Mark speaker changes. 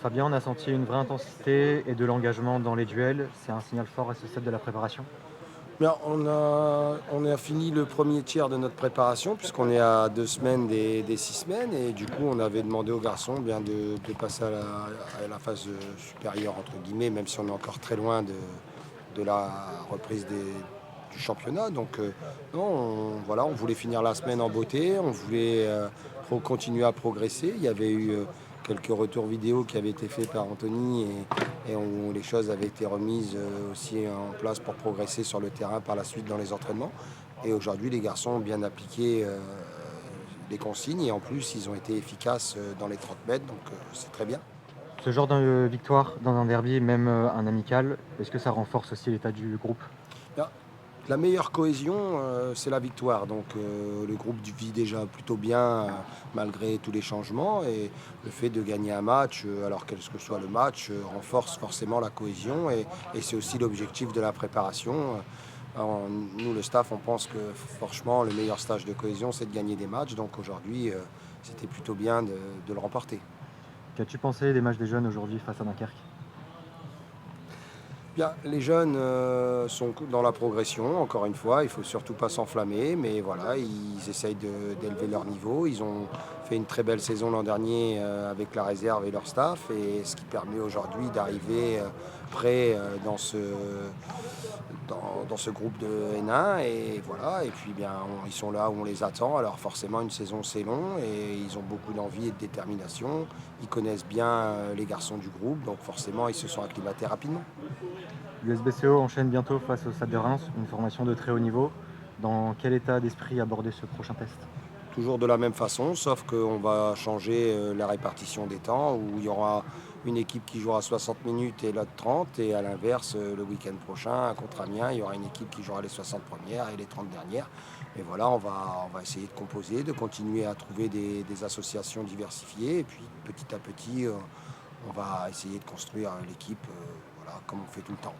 Speaker 1: Fabien, on a senti une vraie intensité et de l'engagement dans les duels. C'est un signal fort à ce stade de la préparation.
Speaker 2: Bien, on a fini le premier tiers de notre préparation, puisqu'on est à 2 semaines des 6 semaines. Et du coup, on avait demandé aux garçons bien de passer à la phase supérieure, entre guillemets, même si on est encore très loin de la reprise du championnat. Donc, non, voilà, on voulait finir la semaine en beauté, on voulait continuer à progresser. Il y avait eu quelques retours vidéo qui avaient été faits par Anthony et où les choses avaient été remises aussi en place pour progresser sur le terrain par la suite dans les entraînements. Et aujourd'hui, les garçons ont bien appliqué les consignes et en plus, ils ont été efficaces dans les 30 mètres, donc c'est très bien.
Speaker 1: Ce genre de victoire dans un derby, même un amical, est-ce que ça renforce aussi l'état du groupe?
Speaker 2: Bien, la meilleure cohésion, c'est la victoire. Donc le groupe vit déjà plutôt bien malgré tous les changements. Et le fait de gagner un match, alors quel que soit le match, renforce forcément la cohésion. Et c'est aussi l'objectif de la préparation. Nous, le staff, on pense que franchement, le meilleur stage de cohésion, c'est de gagner des matchs. Donc aujourd'hui, c'était plutôt bien de le remporter.
Speaker 1: Qu'as-tu pensé des matchs des jeunes aujourd'hui face à Dunkerque?
Speaker 2: Bien, les jeunes sont dans la progression, encore une fois, il faut surtout pas s'enflammer, mais voilà, ils essayent d'élever leur niveau. Ils ont fait une très belle saison l'an dernier avec la réserve et leur staff, et ce qui permet aujourd'hui d'arriver prêt dans ce groupe de N1. Et voilà, et puis bien, ils sont là où on les attend. Alors forcément, une saison c'est long, et ils ont beaucoup d'envie et de détermination. Ils connaissent bien les garçons du groupe, donc forcément, ils se sont acclimatés rapidement.
Speaker 1: L'USBCO enchaîne bientôt face au Stade de Reims, une formation de très haut niveau. Dans quel état d'esprit aborder ce prochain test?
Speaker 2: Toujours de la même façon, sauf qu'on va changer la répartition des temps, où il y aura une équipe qui jouera 60 minutes et l'autre 30, et à l'inverse, le week-end prochain, contre Amiens, il y aura une équipe qui jouera les 60 premières et les 30 dernières. Et voilà, on va essayer de composer, de continuer à trouver des associations diversifiées, et puis petit à petit, on va essayer de construire l'équipe voilà, comme on fait tout le temps.